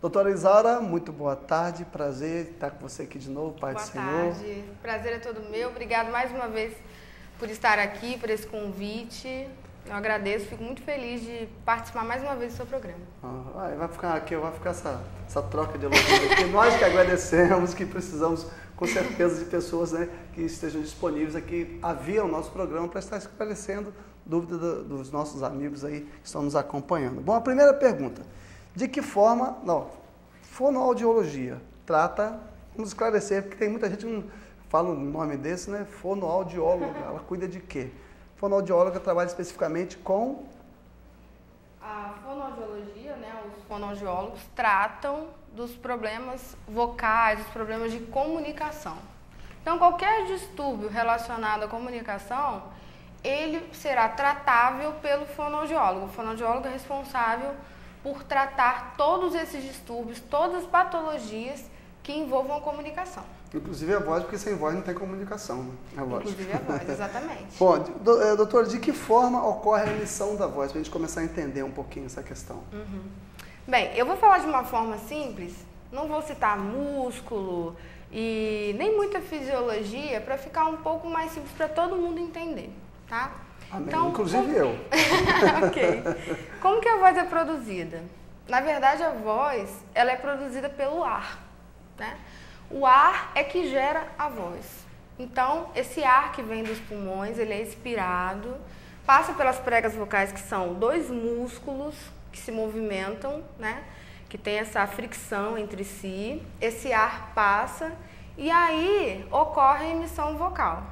Doutora Isaura, muito boa tarde, prazer estar com você aqui de novo, Pai do Senhor. Boa tarde, prazer é todo meu. Obrigado mais uma vez por estar aqui, por esse convite. Eu agradeço, fico muito feliz de participar mais uma vez do seu programa. Vai ficar essa troca de elogios aqui. Nós que agradecemos, que precisamos com certeza de pessoas, né, que estejam disponíveis aqui a via o nosso programa para estar esclarecendo dúvidas dos nossos amigos aí que estão nos acompanhando. Bom, a primeira pergunta. De que forma, fonoaudiologia trata, vamos esclarecer, porque tem muita gente que não fala um nome desse, né? Fonoaudióloga, ela cuida de quê? Fonoaudióloga trabalha especificamente com... A fonoaudiologia, né, os fonoaudiólogos tratam dos problemas vocais, dos problemas de comunicação. Então, qualquer distúrbio relacionado à comunicação, ele será tratável pelo fonoaudiólogo. O fonoaudiólogo é responsável por tratar todos esses distúrbios, todas as patologias que envolvam a comunicação. Inclusive a voz, porque sem voz não tem comunicação, né? É lógico. Inclusive a voz, exatamente. Bom, doutor, de que forma ocorre a emissão da voz? Para a gente começar a entender um pouquinho essa questão. Bem, eu vou falar de uma forma simples, não vou citar músculo e nem muita fisiologia, para ficar um pouco mais simples para todo mundo entender, tá? Amém. Então, inclusive eu. Ok. Como que a voz é produzida? Na verdade, a voz, ela é produzida pelo ar, né? O ar é que gera a voz. Então, esse ar que vem dos pulmões, ele é expirado, passa pelas pregas vocais, que são dois músculos que se movimentam, né? Que tem essa fricção entre si. Esse ar passa e aí ocorre a emissão vocal.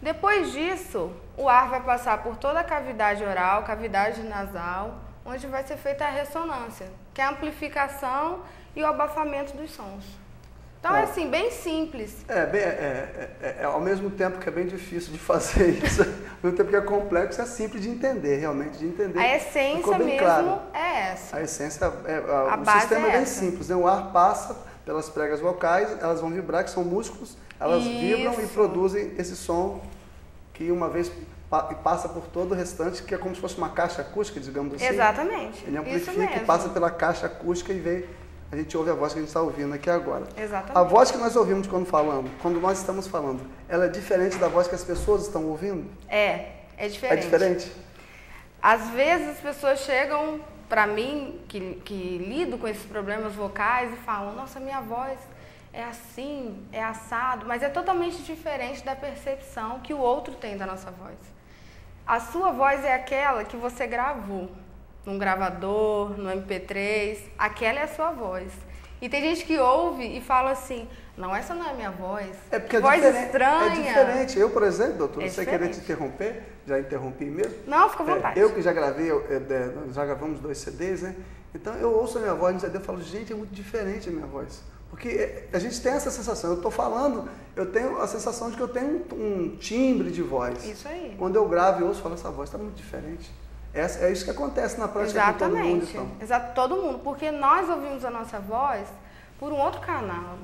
Depois disso, o ar vai passar por toda a cavidade oral, cavidade nasal, onde vai ser feita a ressonância, que é a amplificação e o abafamento dos sons. Então, é assim, bem simples. Ao mesmo tempo que é bem difícil de fazer isso, ao mesmo tempo que é complexo, é simples de entender, realmente, de entender. A essência mesmo claro. É essa. A essência, A o base sistema é é bem essa. simples, né? O ar passa pelas pregas vocais, elas vão vibrar, que são músculos, elas vibram e produzem esse som que uma vez passa por todo o restante, que é como se fosse uma caixa acústica, digamos assim. Exatamente. Ele amplifica Isso mesmo. e passa pela caixa acústica e a gente ouve a voz que a gente está ouvindo aqui agora. Exatamente. A voz que nós ouvimos quando nós estamos falando, ela é diferente da voz que as pessoas estão ouvindo? É diferente. É diferente? Às vezes as pessoas chegam para mim, que lido com esses problemas vocais, e falam, nossa, minha voz é assim, é assado, mas é totalmente diferente da percepção que o outro tem da nossa voz. A sua voz é aquela que você gravou num gravador, no MP3, aquela é a sua voz. E tem gente que ouve e fala assim, não, essa não é a minha voz. É porque voz estranha. É diferente. Eu, por exemplo, doutor, sem querer te diferente. interromper, já interrompi mesmo. Não, fica à vontade. Eu que já gravei, já gravamos 2 CDs, né? Então eu ouço a minha voz no CD e falo, gente, é muito diferente a minha voz. Porque a gente tem essa sensação, eu estou falando, eu tenho a sensação de que eu tenho um timbre de voz. Isso aí. Quando eu gravo e ouço, eu falo, essa voz está muito diferente. É isso que acontece na prática com todo mundo, então. Exato, todo mundo, porque nós ouvimos a nossa voz por um outro canal.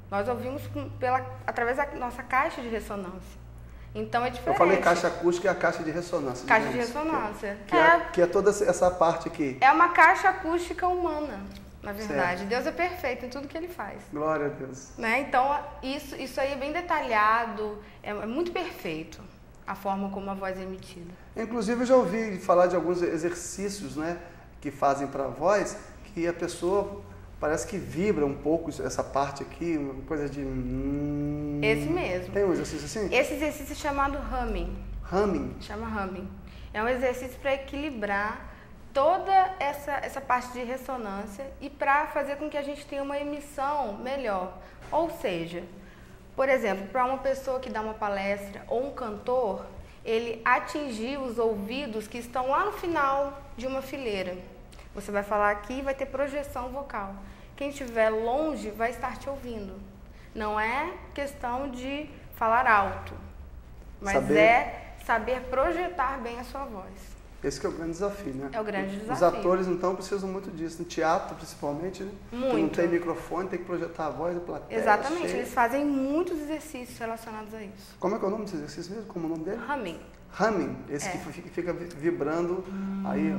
Nós ouvimos através da nossa caixa de ressonância. Então é diferente. Eu falei caixa acústica e a caixa de ressonância. Caixa de ressonância. Que é toda essa parte aqui. É uma caixa acústica humana, na verdade. Certo. Deus é perfeito em tudo que ele faz. Glória a Deus. Né? Então, isso aí é bem detalhado, é muito perfeito a forma como a voz é emitida. Inclusive, eu já ouvi falar de alguns exercícios, né, que fazem para a voz, que a pessoa parece que vibra um pouco essa parte aqui, uma coisa de... Esse mesmo. Tem um exercício assim? Esse exercício é chamado humming. Humming? Chama humming. É um exercício para equilibrar toda essa parte de ressonância e para fazer com que a gente tenha uma emissão melhor. Ou seja, por exemplo, para uma pessoa que dá uma palestra ou um cantor, ele atingir os ouvidos que estão lá no final de uma fileira. Você vai falar aqui e vai ter projeção vocal. Quem estiver longe vai estar te ouvindo. Não é questão de falar alto, mas é saber projetar bem a sua voz. Esse que é o grande desafio, né? É o grande desafio. Os atores, então, precisam muito disso. No teatro, principalmente, né? Muito. Que não tem microfone, tem que projetar a voz da plateia. Exatamente. Cheia. Eles fazem muitos exercícios relacionados a isso. Como é que é o nome desse exercício mesmo? Como é o nome dele? Humming. Humming. Esse que fica vibrando. Aí...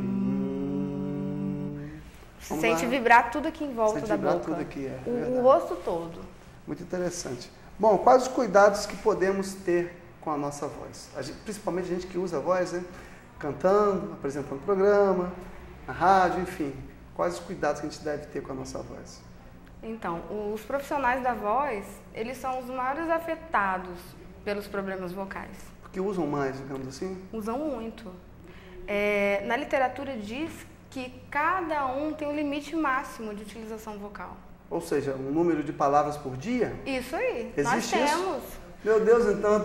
Se sente vibrar tudo aqui em volta da boca. Tudo aqui, o rosto todo. Muito interessante. Bom, quais os cuidados que podemos ter com a nossa voz? Principalmente a gente que usa a voz, né? Cantando, apresentando programa, na rádio, enfim. Quais os cuidados que a gente deve ter com a nossa voz? Então, os profissionais da voz, eles são os maiores afetados pelos problemas vocais. Porque usam mais, digamos assim? Usam muito. Na literatura diz que cada um tem um limite máximo de utilização vocal. Ou seja, um número de palavras por dia? Isso aí, existe nós temos. Isso? Meu Deus, então,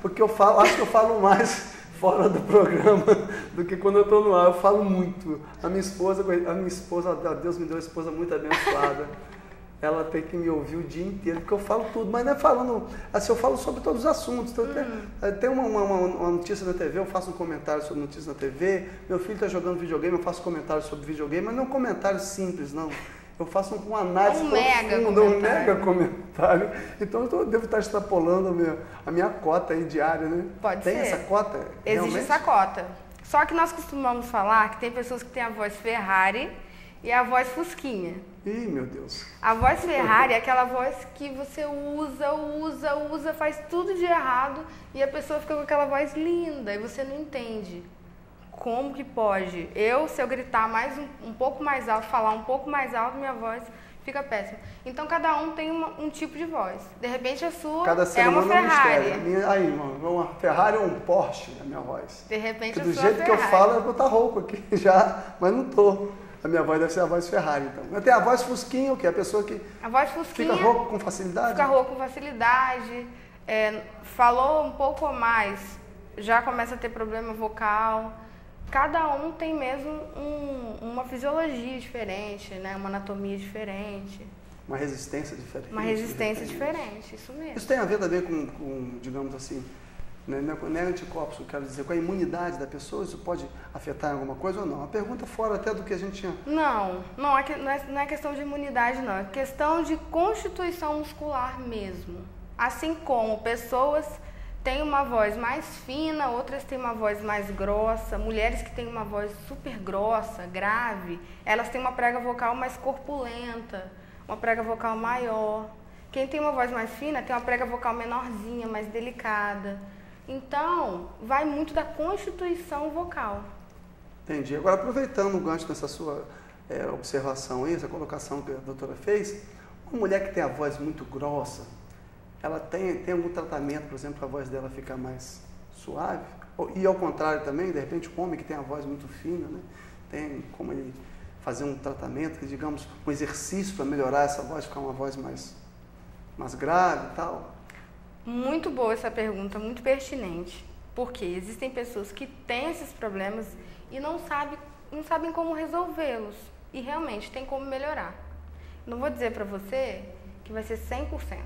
porque acho que eu falo mais fora do programa do que quando eu estou no ar. Eu falo muito. A minha esposa, Deus me deu uma esposa muito abençoada. Ela tem que me ouvir o dia inteiro, porque eu falo tudo, mas não é falando, assim, eu falo sobre todos os assuntos. Então, tem uma notícia na TV, eu faço um comentário sobre notícia na TV, meu filho está jogando videogame, eu faço comentário sobre videogame, mas não é um comentário simples, não. Eu faço um análise profunda, um mega comentário. Então eu devo estar extrapolando a minha cota aí diária, né? Pode ser. Tem essa cota? Existe essa cota. Só que nós costumamos falar que tem pessoas que têm a voz Ferrari e a voz Fusquinha. Ih, meu Deus. A voz Ferrari é aquela voz que você usa, faz tudo de errado e a pessoa fica com aquela voz linda e você não entende. Como que pode? Se eu gritar um pouco mais alto, falar um pouco mais alto, minha voz fica péssima. Então, cada um tem um tipo de voz. De repente, a sua é uma Ferrari. Aí, mano, uma Ferrari ou um Porsche, a minha voz. De repente, porque do jeito que eu falo, eu vou estar rouco aqui já, mas não tô. A minha voz deve ser a voz Ferrari, então. Mas tem a voz Fusquinha, o que? A pessoa que a voz Fusquinha fica rouco com facilidade? Fica rouco com facilidade. Falou um pouco a mais, já começa a ter problema vocal. Cada um tem mesmo uma fisiologia diferente, né? Uma anatomia diferente. Uma resistência diferente. Uma resistência diferente, isso mesmo. Isso tem a ver também com digamos assim, não é anticorpos, eu quero dizer, com a imunidade da pessoa? Isso pode afetar em alguma coisa ou não? A pergunta fora até do que a gente tinha... Não é questão de imunidade, não. É questão de constituição muscular mesmo. Assim como pessoas têm uma voz mais fina, outras têm uma voz mais grossa. Mulheres que têm uma voz super grossa, grave, elas têm uma prega vocal mais corpulenta, uma prega vocal maior. Quem tem uma voz mais fina tem uma prega vocal menorzinha, mais delicada. Então, vai muito da constituição vocal. Entendi. Agora, aproveitando o gancho dessa sua observação aí, essa colocação que a doutora fez, uma mulher que tem a voz muito grossa, ela tem algum tratamento, por exemplo, para a voz dela ficar mais suave? E ao contrário também, de repente, um homem que tem a voz muito fina, né? Tem como ele fazer um tratamento, digamos, um exercício para melhorar essa voz, ficar uma voz mais grave e tal? Muito boa essa pergunta, muito pertinente. Porque existem pessoas que têm esses problemas e não sabem como resolvê-los. E realmente tem como melhorar. Não vou dizer para você que vai ser 100%.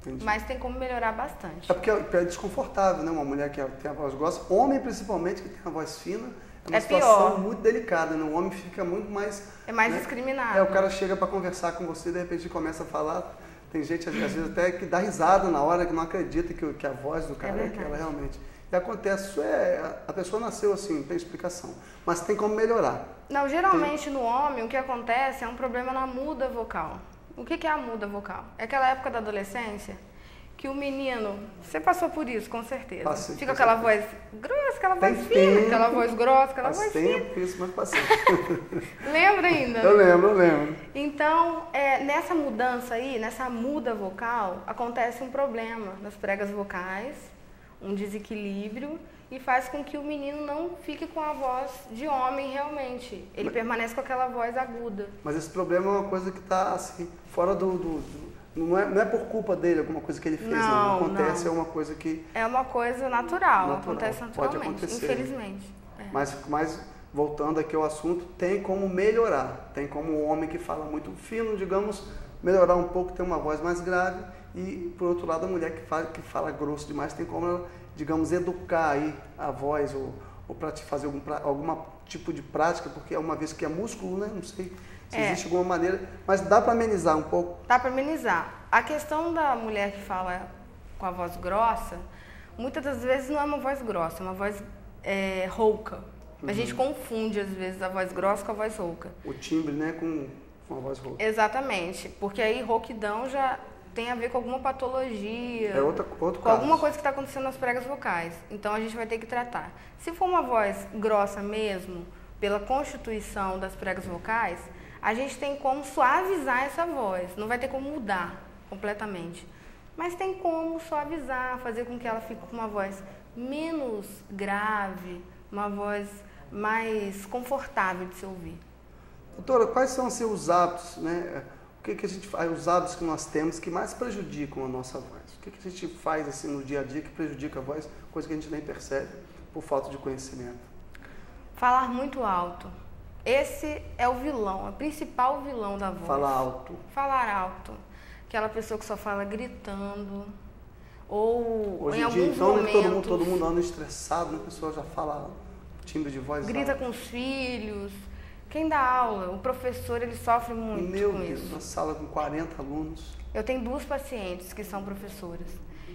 Entendi. Mas tem como melhorar bastante. É porque é desconfortável, né? Uma mulher que tem a voz grossa, homem principalmente, que tem a voz fina, é uma situação pior. Muito delicada, né? O homem fica muito mais... É mais né? discriminado. O cara chega para conversar com você, de repente começa a falar, tem gente às vezes até que dá risada na hora, que não acredita que a voz do cara é aquela realmente. E acontece, isso a pessoa nasceu assim, não tem explicação. Mas tem como melhorar. Não, geralmente no homem o que acontece é um problema na muda vocal. O que é a muda vocal? É aquela época da adolescência que o menino, você passou por isso, com certeza. Passei, fica aquela voz grossa, aquela voz fina, aquela voz grossa, aquela voz fina. Isso, mas passei. Lembra ainda? Eu lembro. Então, nessa mudança aí, nessa muda vocal, acontece um problema nas pregas vocais, um desequilíbrio, e faz com que o menino não fique com a voz de homem realmente. Ele permanece com aquela voz aguda. Mas esse problema é uma coisa que está assim, fora não é por culpa dele, alguma coisa que ele fez, não. Acontece, é uma coisa que... É uma coisa natural. Acontece naturalmente, pode acontecer, infelizmente. Mas, voltando aqui ao assunto, tem como melhorar. Tem como o homem que fala muito fino, digamos, melhorar um pouco, ter uma voz mais grave. E, por outro lado, a mulher que fala grosso demais, tem como ela, digamos, educar aí a voz ou para fazer algum tipo de prática, porque uma vez que é músculo, né? Não sei se existe alguma maneira, mas dá para amenizar um pouco. Dá para amenizar. A questão da mulher que fala com a voz grossa, muitas das vezes não é uma voz grossa, é uma voz rouca. A gente confunde, às vezes, a voz grossa com a voz rouca. O timbre, né, com a voz rouca. Exatamente, porque aí rouquidão já tem a ver com alguma patologia, É outro com caso. alguma coisa que está acontecendo nas pregas vocais. Então a gente vai ter que tratar. Se for uma voz grossa mesmo, pela constituição das pregas vocais, a gente tem como suavizar essa voz. Não vai ter como mudar completamente. Mas tem como suavizar, fazer com que ela fique com uma voz menos grave, uma voz mais confortável de se ouvir. Doutora, quais são assim, os hábitos, né? O que a gente faz, os hábitos que nós temos que mais prejudicam a nossa voz? O que a gente faz assim no dia a dia que prejudica a voz, coisa que a gente nem percebe por falta de conhecimento? Falar muito alto. Esse é o vilão, é o principal vilão da voz. Falar alto. Falar alto. Aquela pessoa que só fala gritando. Ou hoje em em dia, alguns então, momentos, todo mundo anda estressado, né? A pessoa já fala timbre de voz grita alto. com os filhos. Quem dá aula, o professor, ele sofre muito Meu com Deus, isso. uma sala com 40 alunos. Eu tenho 2 pacientes que são professoras.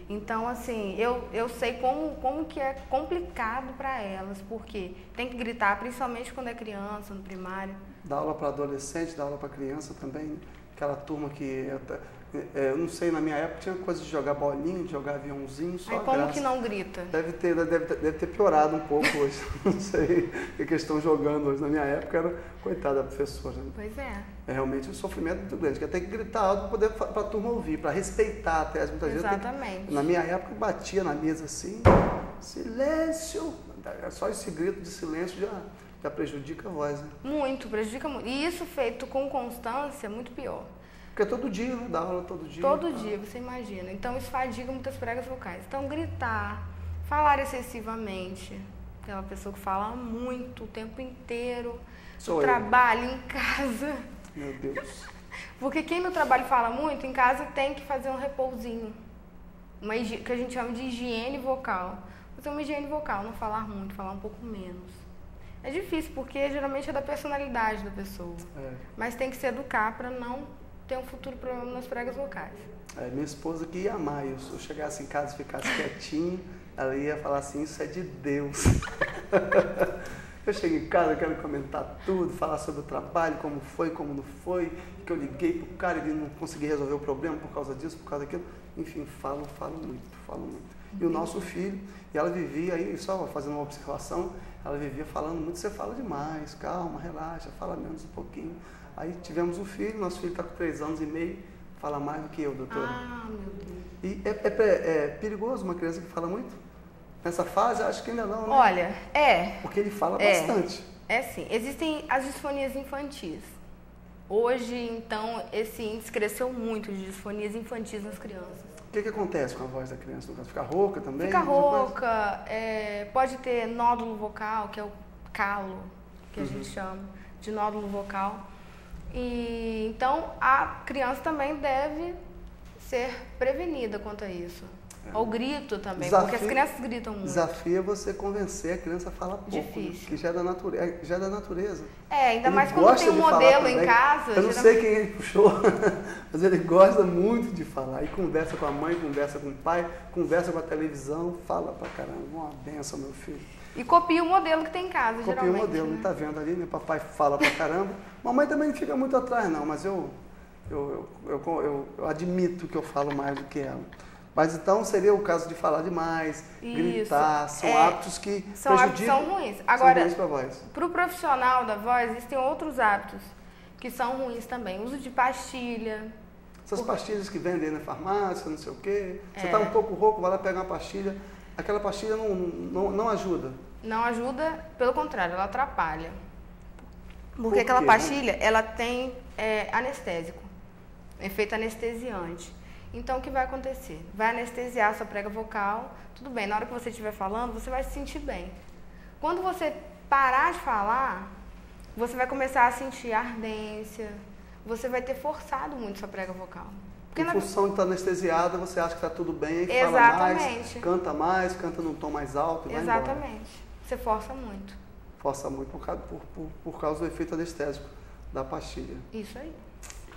Então, assim, eu sei como que é complicado para elas, porque tem que gritar, principalmente quando é criança, no primário. Dá aula para adolescente, dá aula para criança também. Aquela turma que, eu não sei, na minha época tinha coisa de jogar bolinha, de jogar aviãozinho, só Aí como graça. que não grita? Deve ter piorado um pouco hoje. Não sei o que eles estão jogando hoje. Na minha época era, coitada da professora. Pois é. É realmente um sofrimento muito grande, que tem que gritar alto para a turma ouvir, para respeitar até as muitas vezes. Exatamente. Na minha época batia na mesa assim, silêncio. Só esse grito de silêncio já prejudica a voz, né? Muito, prejudica muito. E isso feito com constância é muito pior. Porque é todo dia, né? Dá aula todo dia. Todo dia, você imagina. Então isso fadiga muitas pregas vocais. Então gritar, falar excessivamente, aquela pessoa que fala muito o tempo inteiro, no trabalho, em casa. Meu Deus. Porque quem no trabalho fala muito, em casa tem que fazer um repousinho. Que a gente chama de higiene vocal. Fazer uma higiene vocal, não falar muito, falar um pouco menos. É difícil, porque geralmente é da personalidade da pessoa. É. Mas tem que se educar para não ter um futuro problema nas pregas vocais. Minha esposa que ia amar. Se eu chegasse em casa e ficasse quietinho, ela ia falar assim, isso é de Deus. Eu chego em casa, eu quero comentar tudo, falar sobre o trabalho, como foi, como não foi, que eu liguei pro cara e ele não consegui resolver o problema por causa disso, por causa daquilo. Enfim, falo muito. E o nosso filho, e ela vivia aí, só fazendo uma observação, ela vivia falando muito, você fala demais, calma, relaxa, fala menos um pouquinho. Aí tivemos um filho, nosso filho está com 3 anos e meio, fala mais do que eu, doutora. Ah, meu Deus. E é perigoso uma criança que fala muito? Nessa fase, acho que ainda não, né? Olha, Porque ele fala bastante. É sim. Existem as disfonias infantis. Hoje, então, esse índice cresceu muito de disfonias infantis nas crianças. O que acontece com a voz da criança? Fica rouca também? Fica rouca, pode ter nódulo vocal, que é o calo, que a gente chama de nódulo vocal. E então a criança também deve ser prevenida quanto a isso. Ao grito também, porque as crianças gritam muito. Desafia você convencer a criança a falar pouco. Difícil. Que já é da natureza. Ainda mais quando tem um modelo em casa. Eu não sei quem ele puxou, mas ele gosta muito de falar. E conversa com a mãe, conversa com o pai, conversa com a televisão, fala pra caramba. Uma benção, meu filho. E copia o modelo que tem em casa, geralmente. Copia o modelo, não tá vendo ali, né? Papai fala pra caramba. Mamãe também não fica muito atrás, não, mas eu admito que eu falo mais do que ela. Mas então seria o caso de falar demais, gritar, são hábitos que são ruins. Agora, voz. Para o profissional da voz, existem outros hábitos que são ruins também. Uso de pastilha. Essas pastilhas que vendem na farmácia, não sei o quê. Você está um pouco rouco, vai lá pegar uma pastilha. Aquela pastilha não ajuda. Não ajuda, pelo contrário, ela atrapalha. Porque aquela pastilha, ela tem anestésico, efeito anestesiante. Então, o que vai acontecer? Vai anestesiar a sua prega vocal, tudo bem, na hora que você estiver falando, você vai se sentir bem. Quando você parar de falar, você vai começar a sentir ardência, você vai ter forçado muito sua prega vocal. Porque em função de estar anesiada, você acha que está tudo bem, aí fala mais, canta num tom mais alto e vai embora. Exatamente. Você força muito. Força muito por causa do efeito anestésico da pastilha. Isso aí.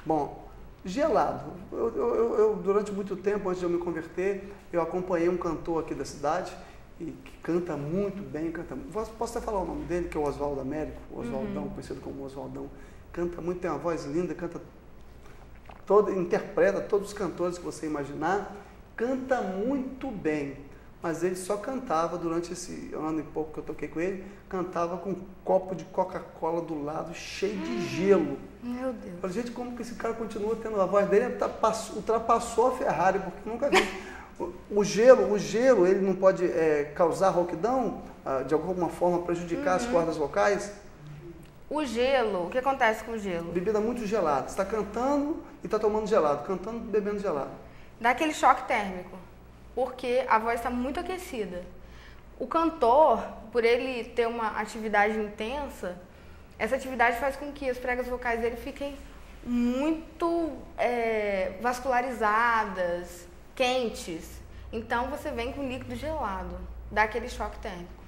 Bom, gelado. Eu, durante muito tempo, antes de eu me converter, eu acompanhei um cantor aqui da cidade e que canta muito bem, posso até falar o nome dele, que é o Oswaldo Américo, Oswaldão, conhecido como Oswaldão. Canta muito, tem uma voz linda, interpreta todos os cantores que você imaginar, canta muito bem, mas ele só cantava durante esse ano e pouco que eu toquei com ele, cantava com um copo de Coca-Cola do lado, cheio de gelo. Meu Deus. Eu falei, gente, como que esse cara continua tendo a voz dele? Ultrapassou a Ferrari, porque nunca vi. O gelo, ele não pode causar rouquidão, de alguma forma prejudicar as cordas vocais? O gelo, o que acontece com o gelo? Bebida muito gelada. Você está cantando e está tomando gelado, cantando e bebendo gelado. Dá aquele choque térmico, porque a voz está muito aquecida. O cantor, por ele ter uma atividade intensa, essa atividade faz com que as pregas vocais dele fiquem muito vascularizadas, quentes. Então você vem com líquido gelado, dá aquele choque térmico.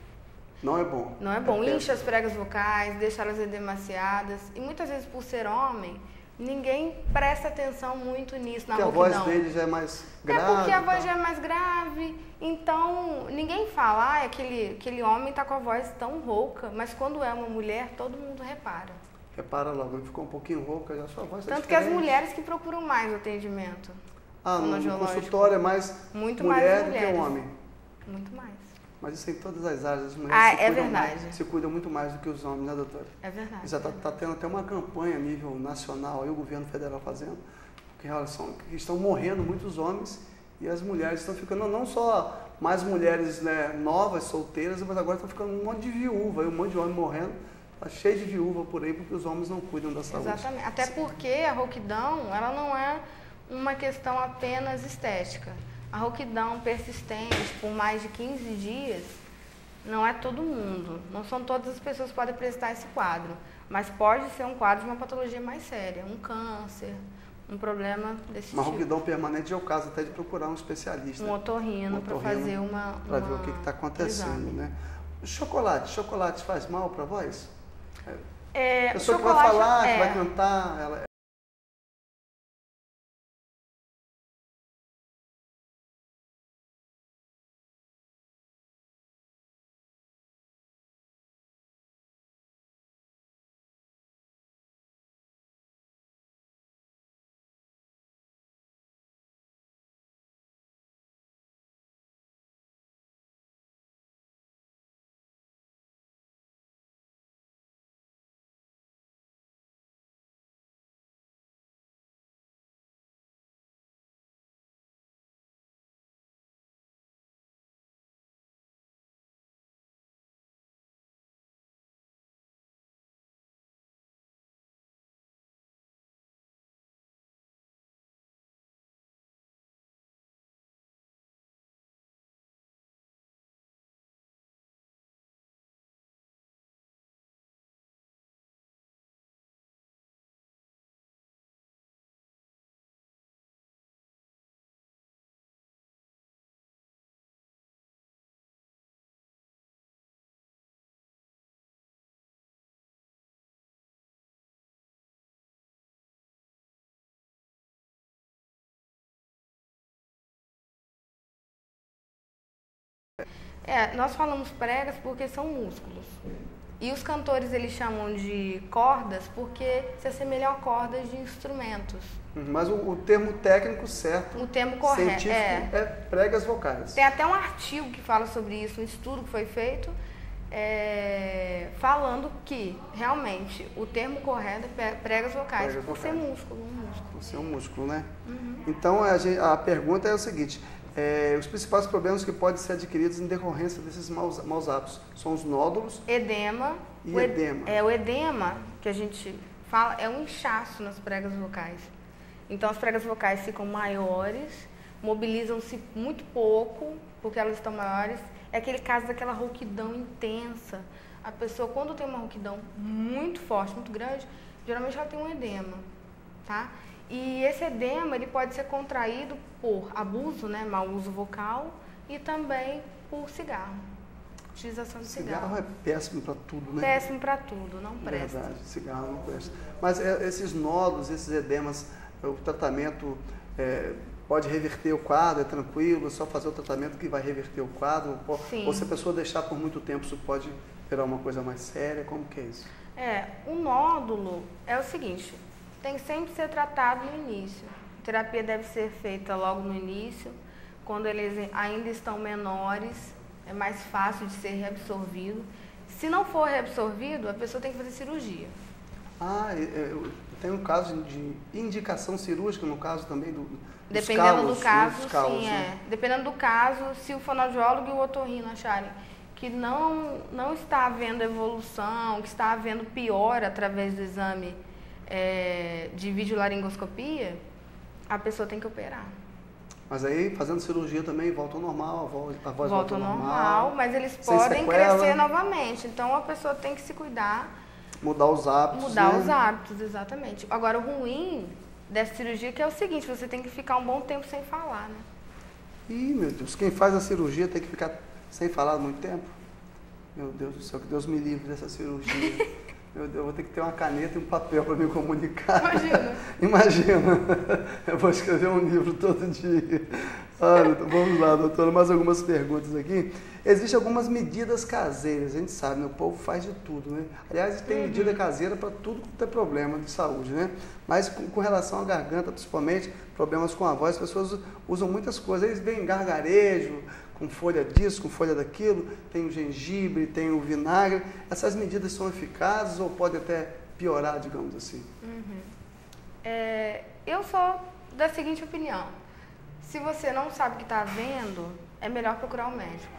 Não é bom. Não é bom. Incha as pregas vocais, deixa elas edemaciadas. E muitas vezes, por ser homem, ninguém presta atenção muito nisso, na rouquidão. Porque a voz dele já é mais grave. É porque a voz já é mais grave. Então, ninguém fala, aquele homem está com a voz tão rouca. Mas quando é uma mulher, todo mundo repara. Repara logo, ele ficou um pouquinho rouca, já sua voz está Tanto que as mulheres que procuram mais o atendimento. No consultório é mais muito mulher mais do que homem. Muito mais. Mas isso em todas as áreas, as mulheres se cuidam muito mais do que os homens, né, doutora? É verdade. Já está tendo até uma campanha a nível nacional, e o governo federal fazendo, que estão morrendo muitos homens e as mulheres estão ficando, não só mais mulheres, né, novas, solteiras, mas agora estão ficando um monte de viúva, um monte de homem morrendo, está cheio de viúva por aí, porque os homens não cuidam da saúde. Exatamente, até porque a rouquidão, ela não é uma questão apenas estética. A rouquidão persistente por mais de 15 dias não é todo mundo. Não são todas as pessoas que podem apresentar esse quadro. Mas pode ser um quadro de uma patologia mais séria. Um câncer, um problema desse tipo. Uma rouquidão permanente é o caso até de procurar um especialista. Um otorrino para fazer uma para ver o que está acontecendo, né? O chocolate faz mal para a voz? A pessoa que vai falar, que vai cantar, ela... Nós falamos pregas porque são músculos. E os cantores, eles chamam de cordas porque se assemelham a cordas de instrumentos. Mas o termo técnico certo, o termo correto, científico, é pregas vocais. Tem até um artigo que fala sobre isso, um estudo que foi feito, falando que, realmente, o termo correto é pregas vocais, por ser músculo, um músculo. Por ser um músculo, né? Então, a pergunta é o seguinte... os principais problemas que podem ser adquiridos em decorrência desses maus hábitos são os nódulos, edema e edema. O edema que a gente fala é um inchaço nas pregas vocais. Então as pregas vocais ficam maiores, mobilizam-se muito pouco, porque elas estão maiores. É aquele caso daquela rouquidão intensa. A pessoa, quando tem uma rouquidão muito forte, muito grande, geralmente ela tem um edema, tá? E esse edema, ele pode ser contraído por abuso, né, mau uso vocal, e também por cigarro, utilização de cigarro. Cigarro é péssimo para tudo, né? Péssimo para tudo, não presta. Verdade, cigarro não presta. Mas esses nódulos, esses edemas, o tratamento pode reverter o quadro, é tranquilo, é só fazer o tratamento que vai reverter o quadro? Sim. Ou se a pessoa deixar por muito tempo, isso pode virar uma coisa mais séria? Como que é isso? O nódulo é o seguinte, tem que sempre ser tratado no início. A terapia deve ser feita logo no início, quando eles ainda estão menores, é mais fácil de ser reabsorvido. Se não for reabsorvido, a pessoa tem que fazer cirurgia. Tem um caso de indicação cirúrgica, no caso também Dependendo do caso, sim, né? Dependendo do caso, se o fonoaudiólogo e o otorrino acharem que não está havendo evolução, que está havendo piora através do exame de videolaringoscopia, a pessoa tem que operar. Mas aí, fazendo cirurgia também, volta ao normal, a voz volta ao normal, mas eles podem crescer novamente. Então, a pessoa tem que se cuidar. Mudar os hábitos. Mudar os hábitos, exatamente. Agora, o ruim dessa cirurgia que é o seguinte, você tem que ficar um bom tempo sem falar, né? Ih, meu Deus, quem faz a cirurgia tem que ficar sem falar muito tempo? Meu Deus do céu, que Deus me livre dessa cirurgia. Meu Deus, eu vou ter que ter uma caneta e um papel para me comunicar. Imagina. Eu vou escrever um livro todo dia. Vamos lá, doutora, mais algumas perguntas aqui. Existem algumas medidas caseiras, a gente sabe, né? O povo faz de tudo, né? Aliás, tem medida caseira para tudo que tem problema de saúde, né? Mas com relação à garganta, principalmente, problemas com a voz, as pessoas usam muitas coisas. Eles veem gargarejo, com folha disso, com folha daquilo, tem o gengibre, tem o vinagre. Essas medidas são eficazes ou pode até piorar, digamos assim? Eu sou da seguinte opinião. Se você não sabe o que está havendo, é melhor procurar um médico.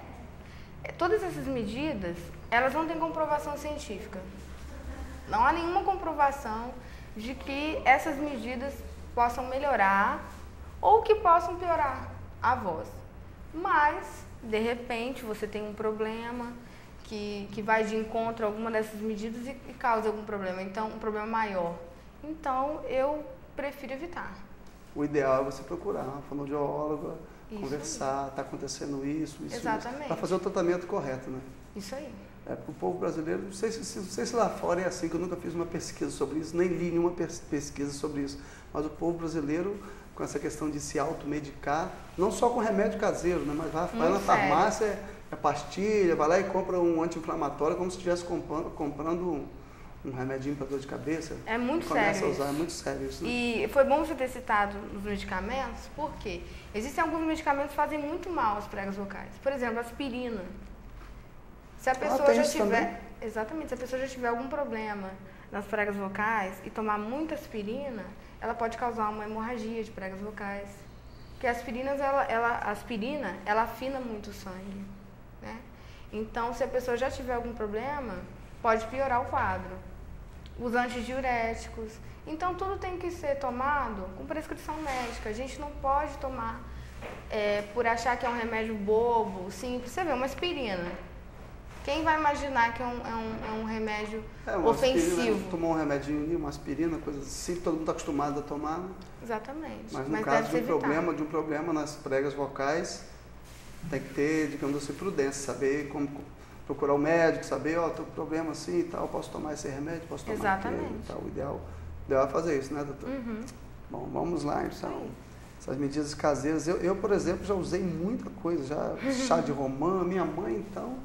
Todas essas medidas, elas não têm comprovação científica. Não há nenhuma comprovação de que essas medidas possam melhorar ou que possam piorar a voz. Mas, de repente, você tem um problema que vai de encontro a alguma dessas medidas e causa algum problema, então um problema maior. Então, eu prefiro evitar. O ideal é você procurar uma fonoaudióloga, conversar, está acontecendo isso, exatamente, para fazer o tratamento correto, né? Isso aí. Porque o povo brasileiro, não sei se lá fora é assim, que eu nunca fiz uma pesquisa sobre isso, nem li nenhuma pesquisa sobre isso, mas o povo brasileiro, com essa questão de se automedicar, não só com remédio caseiro, né? Mas vai na farmácia, pastilha, vai lá e compra um anti-inflamatório como se estivesse comprando um remedinho para dor de cabeça. É muito sério. Começa a usar, é muito sério isso. Né? E foi bom você ter citado os medicamentos, porque existem alguns medicamentos que fazem muito mal às pregas vocais. Por exemplo, aspirina. Se a pessoa já tiver, exatamente, se a pessoa já tiver algum problema nas pregas vocais e tomar muita aspirina, ela pode causar uma hemorragia de pregas vocais. Porque a aspirina, ela afina muito o sangue, né? Então, se a pessoa já tiver algum problema, pode piorar o quadro. Os antidiuréticos. Então, tudo tem que ser tomado com prescrição médica. A gente não pode tomar por achar que é um remédio bobo, simples. Você vê, uma aspirina. Quem vai imaginar que é um remédio ofensivo? Aspirina, tomar um remedinho, uma aspirina, coisa assim, todo mundo está acostumado a tomar. Exatamente. Mas no caso de um problema nas pregas vocais, tem que ter, digamos assim, prudência, saber como procurar o médico, saber, estou com problema assim e tal, posso tomar esse remédio, posso tomar aquele e tal. O ideal é fazer isso, né, doutor? Bom, vamos lá, então. Essas medidas caseiras. Eu, por exemplo, já usei muita coisa, chá de romã, minha mãe, então,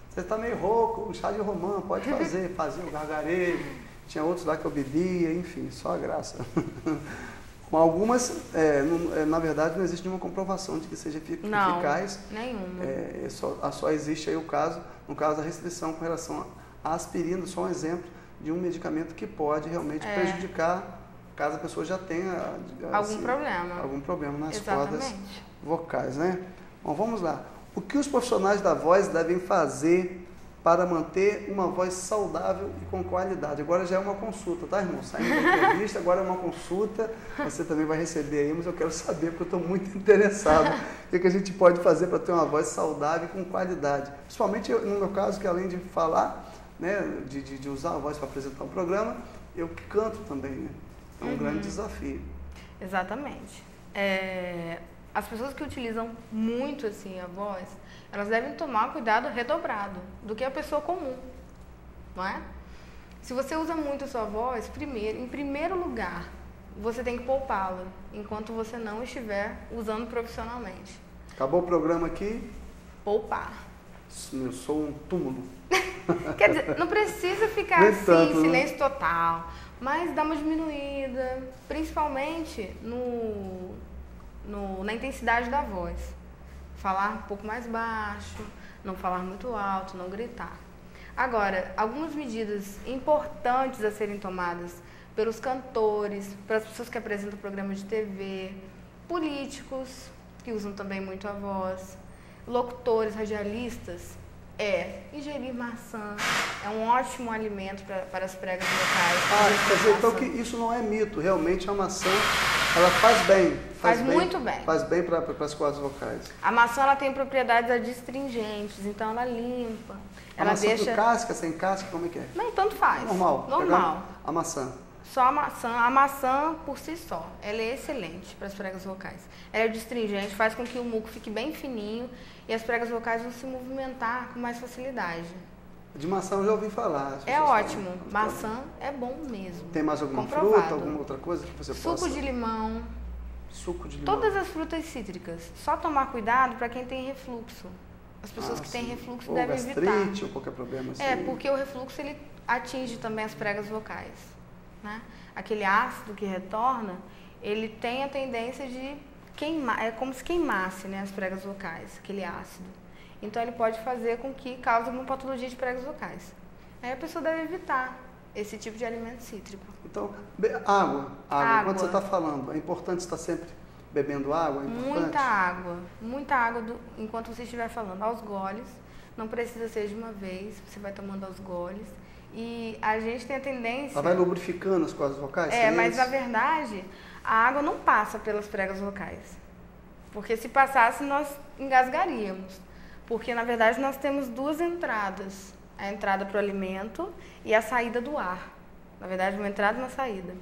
você está meio rouco, um chá de romã, pode fazer, fazia o gargarejo, tinha outros lá que eu bebia, enfim, só a graça. Com algumas, na verdade, não existe nenhuma comprovação de que seja eficaz. Não, nenhuma. Só existe aí no caso, a restrição com relação à aspirina, só um exemplo de um medicamento que pode realmente prejudicar, caso a pessoa já tenha algum problema nas cordas vocais, né? Bom, vamos lá. O que os profissionais da voz devem fazer para manter uma voz saudável e com qualidade? Agora já é uma consulta, tá, irmão? Saindo da entrevista, agora é uma consulta, você também vai receber aí, mas eu quero saber, porque eu estou muito interessado. O que a gente pode fazer para ter uma voz saudável e com qualidade? Principalmente no meu caso, que além de falar, né, de usar a voz para apresentar um programa, eu canto também, né? É um grande desafio. Exatamente. As pessoas que utilizam muito assim a voz, elas devem tomar cuidado redobrado do que a pessoa comum, não é? Se você usa muito a sua voz, em primeiro lugar, você tem que poupá-la, enquanto você não estiver usando profissionalmente. Acabou o programa aqui? Poupar. Eu sou um túmulo. Quer dizer, não precisa ficar Nem assim, tanto, né? silêncio total, mas dá uma diminuída, principalmente na intensidade da voz. Falar um pouco mais baixo, não falar muito alto, não gritar. Agora, algumas medidas importantes a serem tomadas pelos cantores, pelas pessoas que apresentam programas de TV, políticos, que usam também muito a voz, locutores, radialistas, ingerir maçã é um ótimo alimento para as pregas vocais. Quer dizer, então que isso não é mito, realmente a maçã, ela faz bem. Faz muito bem. Faz bem para as cordas vocais. A maçã ela tem propriedades adstringentes, então ela limpa. Ela maçã deixa... com casca, sem casca, como é que é? Não, tanto faz. Normal. Normal. A maçã. Só a maçã por si só, ela é excelente para as pregas vocais. Ela é adstringente, faz com que o muco fique bem fininho e as pregas vocais vão se movimentar com mais facilidade. De maçã eu já ouvi falar. É ótimo, maçã é bom mesmo. Tem mais alguma comprovado. Fruta, alguma outra coisa que você possa? Suco de limão. Suco de limão. Todas as frutas cítricas. Só tomar cuidado para quem tem refluxo. As pessoas que têm refluxo devem evitar. Ou gastrite, ou qualquer problema assim. Porque o refluxo ele atinge também as pregas vocais. Né? Aquele ácido que retorna, ele tem a tendência de queimar, é como se queimasse, né, as pregas vocais, aquele ácido. Então ele pode fazer com que cause uma patologia de pregas vocais. Aí a pessoa deve evitar esse tipo de alimento cítrico. Então, água. Quando você está falando, é importante estar sempre bebendo água? É Muita água enquanto você estiver falando, aos goles. Não precisa ser de uma vez, você vai tomando aos goles. E a gente tem a tendência... Ela vai lubrificando as cordas vocais? Mas na verdade, a água não passa pelas pregas vocais. Porque se passasse, nós engasgaríamos. Porque na verdade nós temos duas entradas. A entrada para o alimento e a saída do ar. Na verdade, uma entrada e uma saída.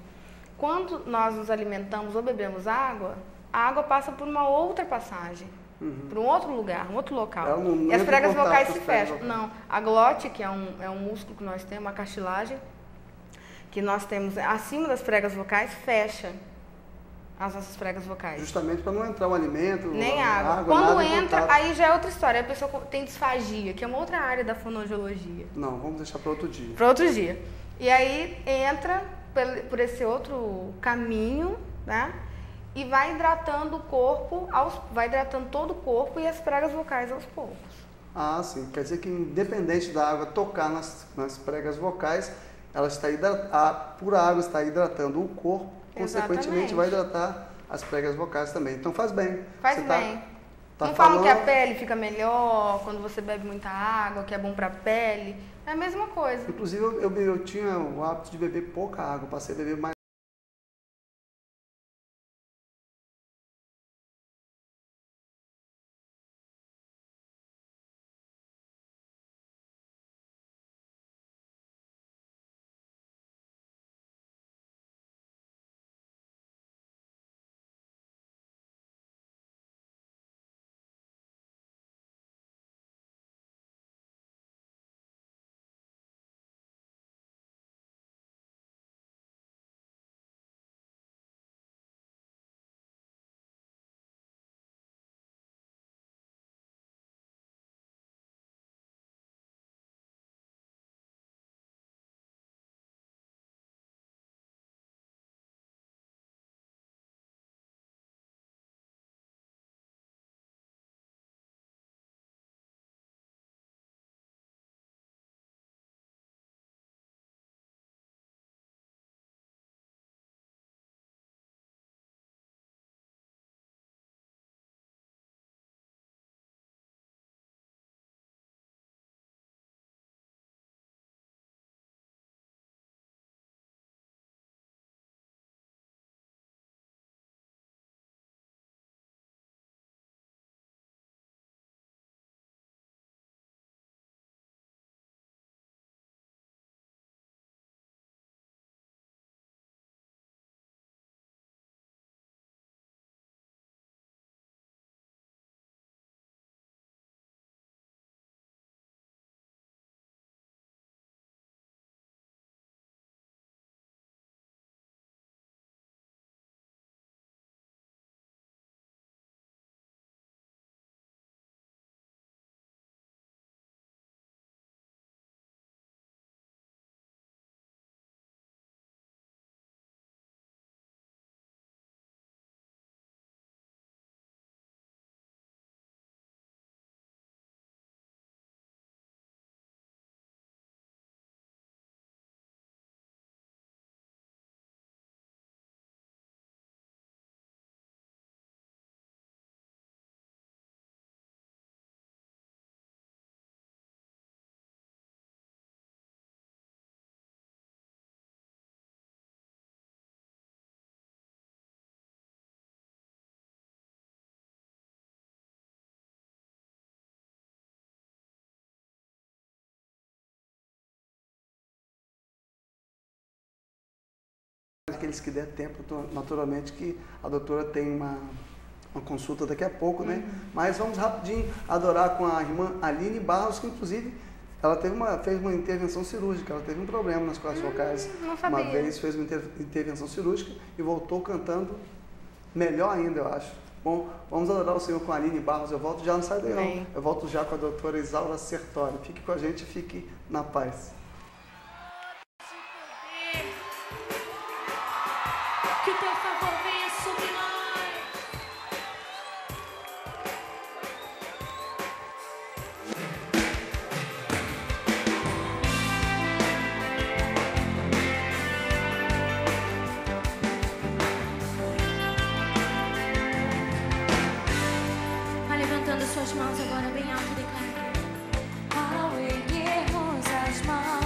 Quando nós nos alimentamos ou bebemos água, a água passa por uma outra passagem. Para um outro lugar, um outro local. E as pregas vocais se fecham. Não, a glote, que é um músculo que nós temos, uma cartilagem, que nós temos acima das pregas vocais, fecha as nossas pregas vocais. Justamente para não entrar o alimento, nem água. Quando entra, aí já é outra história. A pessoa tem disfagia, que é uma outra área da fonoaudiologia. Não, vamos deixar para outro dia. Para outro dia. E aí entra por esse outro caminho, né? E vai hidratando o corpo, vai hidratando todo o corpo e as pregas vocais aos poucos. Ah, sim. Quer dizer que independente da água tocar nas pregas vocais, ela está a pura água está hidratando o corpo, consequentemente vai hidratar as pregas vocais também. Então faz bem. Faz bem. Não falam que a pele fica melhor quando você bebe muita água, que é bom para a pele. É a mesma coisa. Inclusive eu tinha o hábito de beber pouca água, passei a beber mais aqueles que der tempo, naturalmente que a doutora tem uma consulta daqui a pouco, né? Mas vamos rapidinho adorar com a irmã Aline Barros, que inclusive ela fez uma intervenção cirúrgica, ela teve um problema nas cordas vocais. Não sabia. Uma vez fez uma intervenção cirúrgica e voltou cantando melhor ainda, eu acho. Bom, vamos adorar o Senhor com a Aline Barros. Eu volto já, não sai daí não. Eu volto já com a doutora Isaura Sertório. Fique com a gente, fique na paz. Que o teu favor venha sobre nós. Vai levantando suas mãos agora bem alto, declara. Ao erguermos as mãos.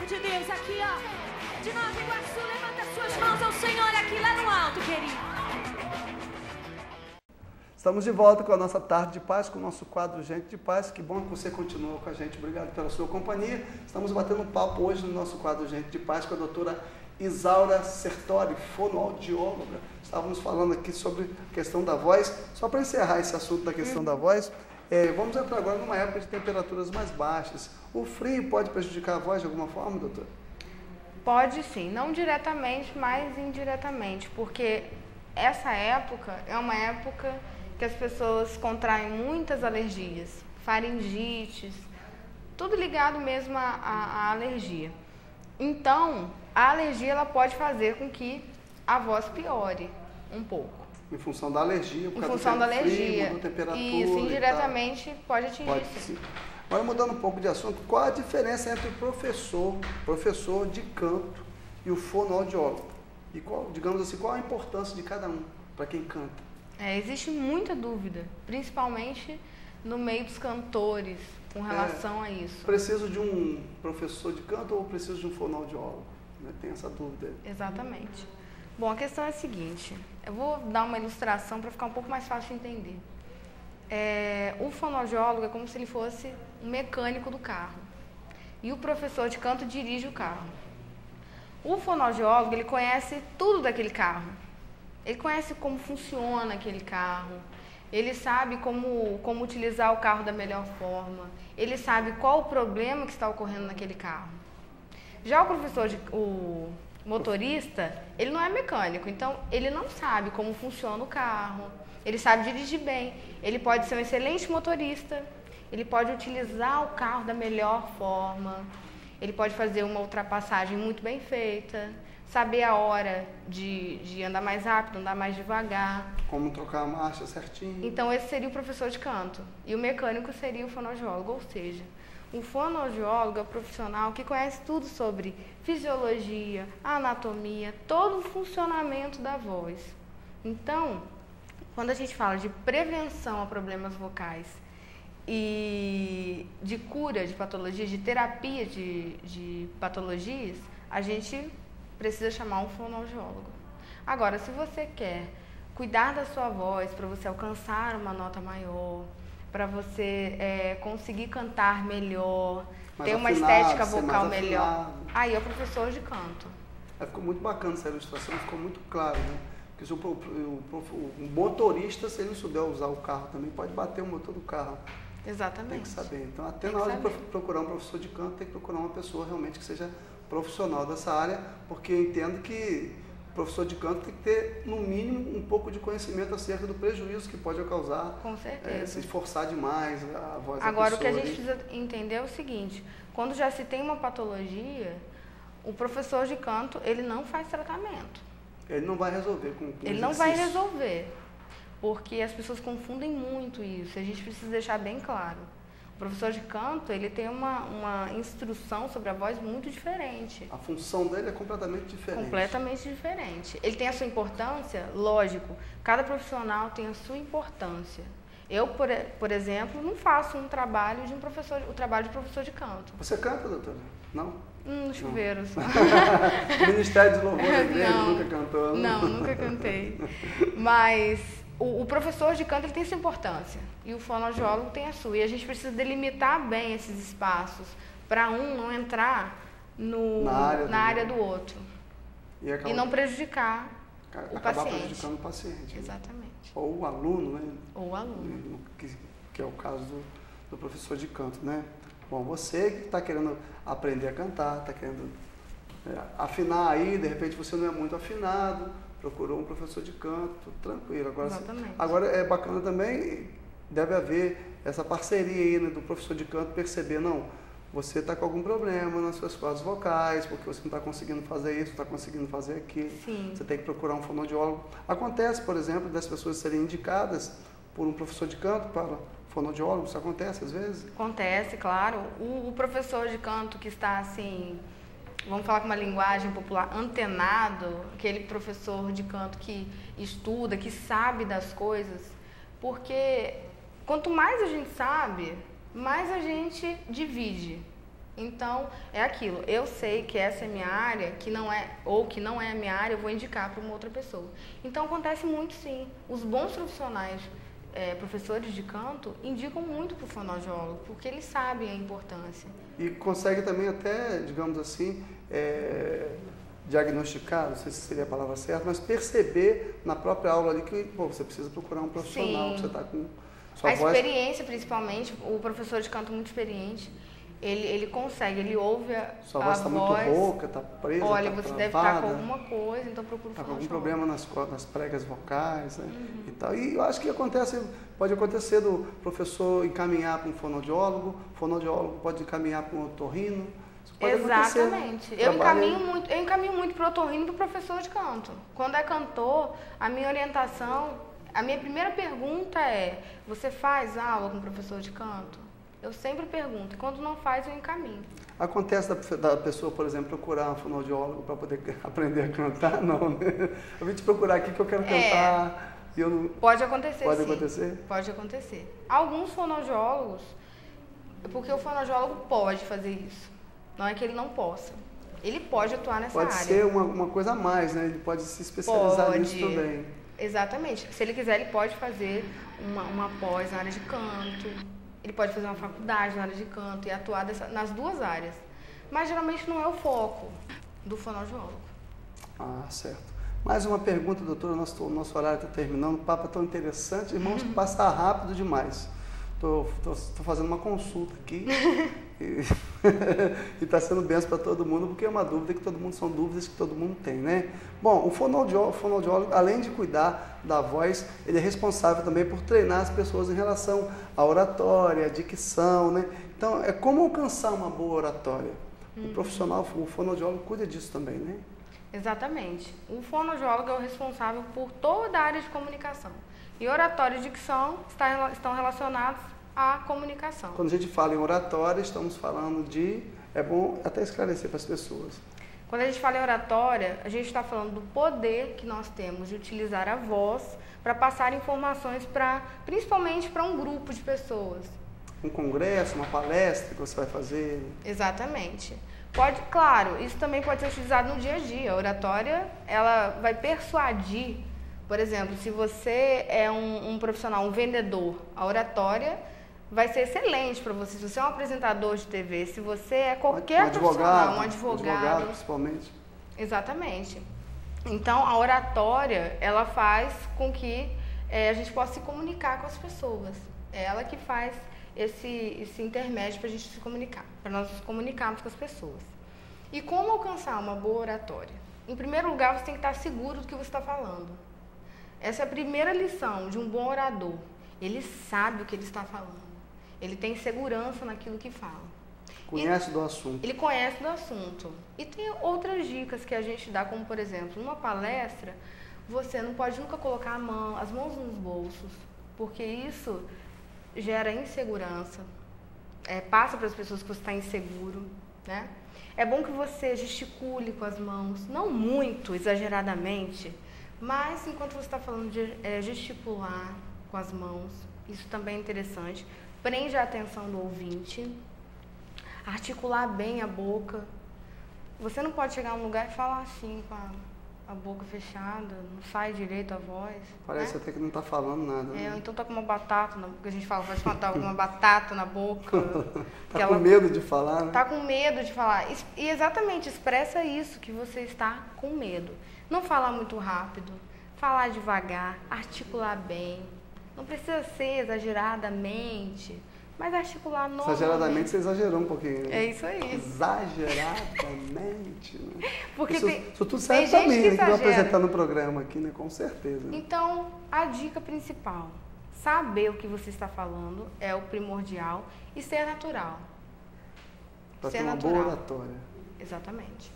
povo de Deus aqui, ó. De Nova Iguaçu, levanta suas mãos ao Senhor aqui lá no alto, querido. Estamos de volta com a nossa Tarde de Paz, com o nosso quadro Gente de Paz. Que bom que você continua com a gente. Obrigado pela sua companhia. Estamos batendo um papo hoje no nosso quadro Gente de Paz com a doutora Isaura Sertori, fonoaudióloga. Estávamos falando aqui sobre a questão da voz. Só para encerrar esse assunto da questão da voz, vamos entrar agora numa época de temperaturas mais baixas. O frio pode prejudicar a voz de alguma forma, doutora? Pode sim, não diretamente, mas indiretamente, porque essa época é uma época que as pessoas contraem muitas alergias, faringites, tudo ligado mesmo à alergia. Então, a alergia ela pode fazer com que a voz piore um pouco. Em função da alergia, por Em causa função do da frio, alergia. da temperatura. Isso, indiretamente pode atingir. Pode sim. Agora, mudando um pouco de assunto, qual a diferença entre o professor de canto e o fonoaudiólogo? E qual, digamos assim, qual a importância de cada um para quem canta? Existe muita dúvida, principalmente no meio dos cantores, com relação a isso. Preciso de um professor de canto ou preciso de um fonoaudiólogo? Tem essa dúvida. Exatamente. Bom, a questão é a seguinte, eu vou dar uma ilustração para ficar um pouco mais fácil de entender. O fonoaudiólogo é como se ele fosse um mecânico do carro e o professor de canto dirige o carro. O fonoaudiólogo, ele conhece tudo daquele carro. Ele conhece como funciona aquele carro, ele sabe como utilizar o carro da melhor forma, ele sabe qual o problema que está ocorrendo naquele carro. Já o motorista, ele não é mecânico, então ele não sabe como funciona o carro, ele sabe dirigir bem, ele pode ser um excelente motorista, ele pode utilizar o carro da melhor forma, ele pode fazer uma ultrapassagem muito bem feita, saber a hora de andar mais rápido, andar mais devagar. Como trocar a marcha certinho. Então esse seria o professor de canto e o mecânico seria o fonoaudiólogo, ou seja, o fonoaudiólogo é o profissional que conhece tudo sobre fisiologia, anatomia, todo o funcionamento da voz. Então, quando a gente fala de prevenção a problemas vocais e de cura de patologias, de terapia de patologias, a gente precisa chamar um fonoaudiólogo. Agora, se você quer cuidar da sua voz para você alcançar uma nota maior, para você conseguir cantar melhor, ter uma estética vocal melhor, aí é o professor de canto. Ficou muito bacana essa ilustração, ficou muito claro, né? Porque um motorista, se ele não souber usar o carro também, pode bater o motor do carro. Exatamente. Tem que saber. Então, até na hora de procurar um professor de canto, tem que procurar uma pessoa realmente que seja profissional dessa área, porque eu entendo que o professor de canto tem que ter, no mínimo, um pouco de conhecimento acerca do prejuízo que pode causar. Com certeza. Se esforçar demais a voz da Agora, pessoa. o que a gente precisa entender é o seguinte, quando já se tem uma patologia, o professor de canto, ele não faz tratamento. Ele não vai resolver com ele não vai resolver, porque as pessoas confundem muito isso, a gente precisa deixar bem claro. O professor de canto, ele tem uma instrução sobre a voz muito diferente. A função dele é completamente diferente. Completamente diferente. Ele tem a sua importância, lógico, cada profissional tem a sua importância. Eu, por exemplo, não faço o trabalho de professor de canto. Você canta, doutora? Não? No chuveiro. Ministério de Louvor da igreja, nunca cantou? Não, nunca cantei. Mas o professor de canto ele tem sua importância e o fonoaudiólogo tem a sua. E a gente precisa delimitar bem esses espaços para um não entrar na área do outro e não prejudicar o paciente. Prejudicando o paciente. Exatamente. Ou o aluno, né? Ou o aluno. Que é o caso do professor de canto, né? Bom, você que está querendo aprender a cantar, está querendo afinar aí, de repente você não é muito afinado, procurou um professor de canto, tranquilo. Agora é bacana também, deve haver essa parceria aí, né, do professor de canto perceber, não, você está com algum problema nas suas cordas vocais, porque você não está conseguindo fazer isso, não está conseguindo fazer aquilo. Sim. Você tem que procurar um fonoaudiólogo. Acontece, por exemplo, das pessoas serem indicadas por um professor de canto para fonoaudiólogo, isso acontece às vezes? Acontece, claro. O professor de canto que está assim, vamos falar com uma linguagem popular, antenado, aquele professor de canto que estuda, que sabe das coisas, porque quanto mais a gente sabe, mais a gente divide. Então, é aquilo. Eu sei que essa é minha área, que não é a minha área, eu vou indicar para uma outra pessoa. Então, acontece muito, sim. Os bons profissionais, professores de canto, indicam muito para o fonoaudiólogo, porque eles sabem a importância. E consegue também até, digamos assim, diagnosticar, não sei se seria a palavra certa, mas perceber na própria aula ali que você precisa procurar um profissional, que você está com sua voz... A experiência, principalmente, o professor de canto muito experiente, ele consegue, ele ouve sua voz está muito rouca, está presa, olha, tá você travada, deve estar com alguma coisa, então procura o fonoaudiólogo. Está com algum problema nas pregas vocais, né? E tal. E eu acho que pode acontecer do professor encaminhar para um fonoaudiólogo, o fonoaudiólogo pode encaminhar para um otorrino. Exatamente. Eu encaminho muito para o otorrino e para o professor de canto. Quando é cantor, a minha orientação, a minha primeira pergunta é: você faz aula com o professor de canto? Eu sempre pergunto, e quando não faz, eu encaminho. Acontece da pessoa, por exemplo, procurar um fonoaudiólogo para poder aprender a cantar? Não, né? Eu vim te procurar aqui que eu quero cantar e eu não... Pode acontecer, Pode sim. acontecer? Pode acontecer. Alguns fonoaudiólogos, porque o fonoaudiólogo pode fazer isso, não é que ele não possa. Ele pode atuar nessa área. Pode ser uma coisa a mais, né? Ele pode se especializar nisso também. Exatamente. Se ele quiser, ele pode fazer uma pós na área de canto. Ele pode fazer uma faculdade na área de canto e atuar nas duas áreas. Mas geralmente não é o foco do fonoaudiólogo. Ah, certo. Mais uma pergunta, doutora. Nosso horário está terminando. O papo é tão interessante. Irmãos, passa rápido demais. Estou fazendo uma consulta aqui e está sendo benção para todo mundo, porque é uma dúvida que todo mundo, são dúvidas que todo mundo tem, né? Bom, o fonoaudiólogo, além de cuidar da voz, ele é responsável também por treinar as pessoas em relação à oratória, à dicção, né? Então, é como alcançar uma boa oratória. O profissional, o fonoaudiólogo, cuida disso também, né? Exatamente. O fonoaudiólogo é o responsável por toda a área de comunicação. E oratória e dicção estão relacionados à comunicação. Quando a gente fala em oratória, estamos falando de... É bom até esclarecer para as pessoas. Quando a gente fala em oratória, a gente está falando do poder que nós temos de utilizar a voz para passar informações principalmente para um grupo de pessoas. Um congresso, uma palestra que você vai fazer. Exatamente. Claro, isso também pode ser utilizado no dia a dia. A oratória, ela vai persuadir. Por exemplo, se você é um profissional, um vendedor, a oratória vai ser excelente para você. Se você é um apresentador de TV, se você é qualquer profissional, um advogado principalmente. Exatamente. Então, a oratória, ela faz com que a gente possa se comunicar com as pessoas. É ela que faz esse intermédio para a gente se comunicar, para nós nos comunicarmos com as pessoas. E como alcançar uma boa oratória? Em primeiro lugar, você tem que estar seguro do que você está falando. Essa é a primeira lição de um bom orador. Ele sabe o que ele está falando. Ele tem segurança naquilo que fala. Conhece do assunto. Ele conhece do assunto. E tem outras dicas que a gente dá, como por exemplo, numa palestra, você não pode nunca colocar as mãos nos bolsos, porque isso gera insegurança. Passa para as pessoas que você está inseguro, né? É bom que você gesticule com as mãos, não muito exageradamente, mas enquanto você está falando de gesticular com as mãos, isso também é interessante. Prende a atenção do ouvinte, articular bem a boca. Você não pode chegar a um lugar e falar assim com a boca fechada, não sai direito a voz. Parece até que não está falando nada. Né? Então tá com uma batata, que a gente fala, pode estar com uma batata na boca. Tá com medo de falar, né? Tá com medo de falar. E exatamente, expressa isso, que você está com medo. Não falar muito rápido, falar devagar, articular bem. Não precisa ser exageradamente, mas articular normalmente. Exageradamente você exagerou um pouquinho. Né? É isso aí. Exageradamente, né? Porque isso tudo serve para mim, que vou apresentar no programa aqui, né? Com certeza. Né? Então, a dica principal, saber o que você está falando é o primordial e ser natural. Para ter uma boa oratória. Exatamente.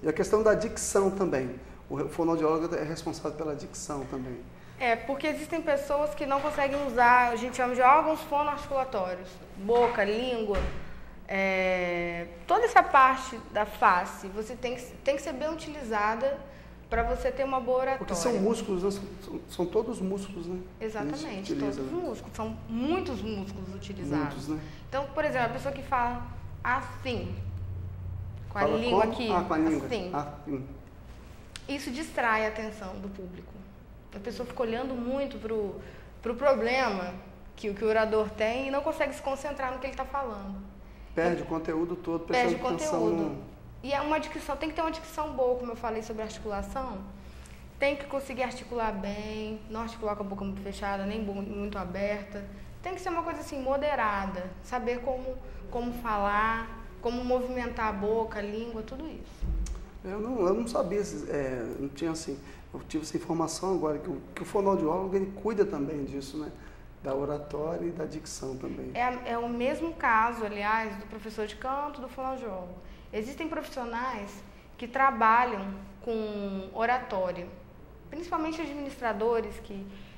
E a questão da dicção também. O fonoaudiólogo é responsável pela dicção também. Porque existem pessoas que não conseguem usar, a gente chama de órgãos fonoarticulatórios, boca, língua, toda essa parte da face, você tem que ser bem utilizada para você ter uma boa oratória. Porque são músculos, né? São todos músculos, né? Exatamente, todos os músculos, são muitos músculos utilizados. Muitos, né? Então, por exemplo, a pessoa que fala, assim. Com a Fala língua como? aqui. Com a língua. Assim. Isso distrai a atenção do público. A pessoa fica olhando muito pro problema que o orador tem e não consegue se concentrar no que ele está falando. Perde o conteúdo todo, Perde o prestando atenção conteúdo. E é uma dicção, tem que ter uma dicção boa, como eu falei sobre articulação. Tem que conseguir articular bem, não articular com a boca muito fechada, nem muito aberta. Tem que ser uma coisa assim, moderada. Saber como falar, como movimentar a boca, a língua, tudo isso. Eu não sabia, não tinha assim, eu tive essa informação agora, que o fonoaudiólogo ele cuida também disso, né? Da oratória e da dicção também. É o mesmo caso, aliás, do professor de canto, do fonoaudiólogo. Existem profissionais que trabalham com oratória, principalmente administradores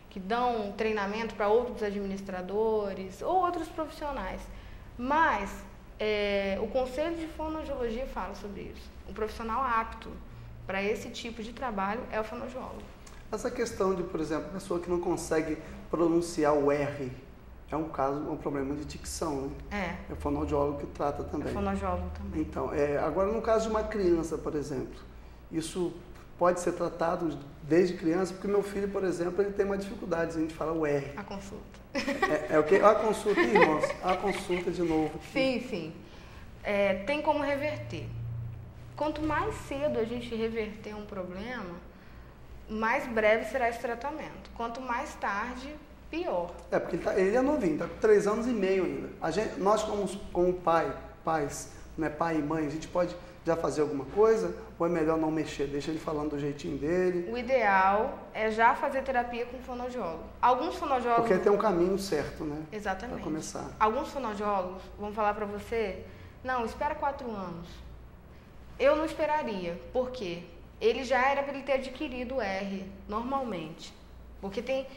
que dão treinamento para outros administradores ou outros profissionais. Mas o Conselho de Fonoaudiologia fala sobre isso. O profissional apto para esse tipo de trabalho é o fonoaudiólogo. Essa questão de, por exemplo, a pessoa que não consegue pronunciar o R, é um problema de dicção, né? É o fonoaudiólogo que trata também. É o fonoaudiólogo também. Então, agora no caso de uma criança, por exemplo, isso pode ser tratado desde criança, porque meu filho, por exemplo, ele tem uma dificuldade, a gente fala o R. A consulta. O quê? A consulta, irmãos, a consulta de novo. Sim. Tem como reverter. Quanto mais cedo a gente reverter um problema, mais breve será esse tratamento. Quanto mais tarde, pior. Porque ele é novinho, está com 3 anos e meio ainda. Nós, como pais, né, pai e mãe, a gente pode já fazer alguma coisa ou é melhor não mexer? Deixa ele falando do jeitinho dele? O ideal é já fazer terapia com fonoaudiólogo. Alguns fonoaudiólogos... Porque tem um caminho certo, né? Exatamente. Para começar. Alguns fonoaudiólogos vão falar para você, não, espera 4 anos. Eu não esperaria. Por quê? Ele já era para ele ter adquirido o R, normalmente. Porque tem...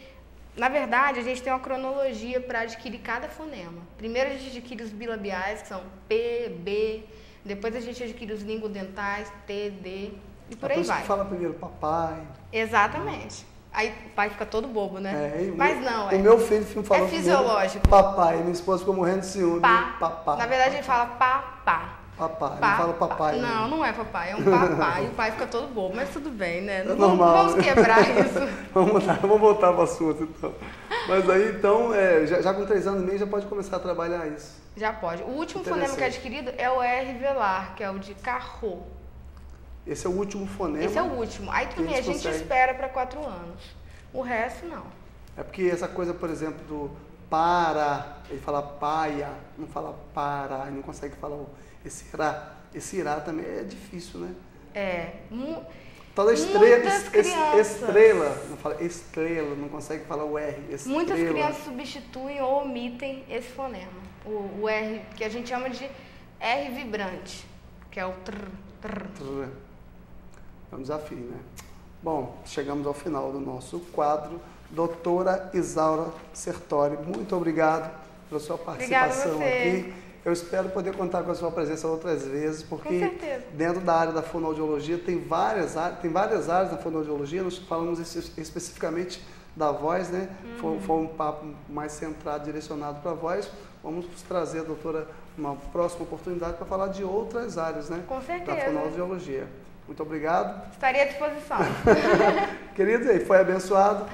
Na verdade, a gente tem uma cronologia para adquirir cada fonema. Primeiro a gente adquire os bilabiais, que são P, B. Depois a gente adquire os lingodentais, T, D. E por aí vai. Você fala primeiro papai. Exatamente. Aí o pai fica todo bobo, né? Mas não, o meu filho fala fisiológico. Papai. Minha esposa ficou morrendo de ciúme. Papá. Na verdade, ele fala papá. Papai, não fala papai. Não, não é papai, é um papai. E o pai fica todo bobo, mas tudo bem, né? Não normal, vamos quebrar isso. Vamos voltar para o assunto, então. Mas aí, então, já com 3 anos e meio, já pode começar a trabalhar isso. Já pode. O último fonema que é adquirido é o R velar, que é o de carro. Esse é o último fonema? Esse é o último. Aí também a gente espera para 4 anos. O resto, não. É porque essa coisa, por exemplo, do para, ele fala paia, não fala para, ele não consegue falar esse irá também é difícil, né? Tal da estrela, não fala estrela, não consegue falar o R. Estrela. Muitas crianças substituem ou omitem esse fonema. O R, que a gente chama de R vibrante, que é o trr. É um desafio, né? Bom, chegamos ao final do nosso quadro. Doutora Isaura Sertori, muito obrigado pela sua participação aqui. Eu espero poder contar com a sua presença outras vezes, porque dentro da área da fonoaudiologia tem várias áreas da fonoaudiologia. Nós falamos especificamente da voz, né? Foi um papo mais centrado, direcionado para a voz. Vamos trazer a doutora uma próxima oportunidade para falar de outras áreas, né? Com certeza. Da fonoaudiologia. Muito obrigado. Estaria à disposição. Queridos, aí foi abençoado,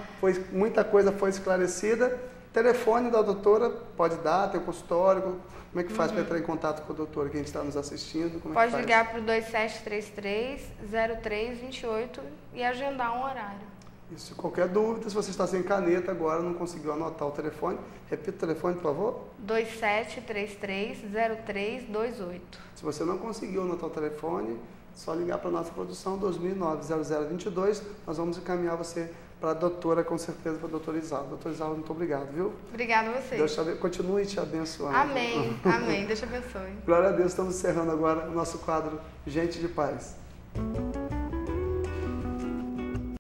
muita coisa foi esclarecida. Telefone da doutora, pode dar, tem o consultório. Como é que faz para entrar em contato com a doutora, quem está nos assistindo? Pode ligar para o 2733-0328 e agendar um horário. Isso, qualquer dúvida, se você está sem caneta agora, não conseguiu anotar o telefone, repita o telefone, por favor. 2733-0328. Se você não conseguiu anotar o telefone, só ligar para a nossa produção 2009-0022, nós vamos encaminhar você para a doutora, com certeza, para a doutora Isaura. Doutora Isaura, muito obrigado, viu? Obrigada a vocês. Deus continue te abençoando. Amém, amém. Deus te abençoe. Glória a Deus, estamos encerrando agora o nosso quadro Gente de Paz.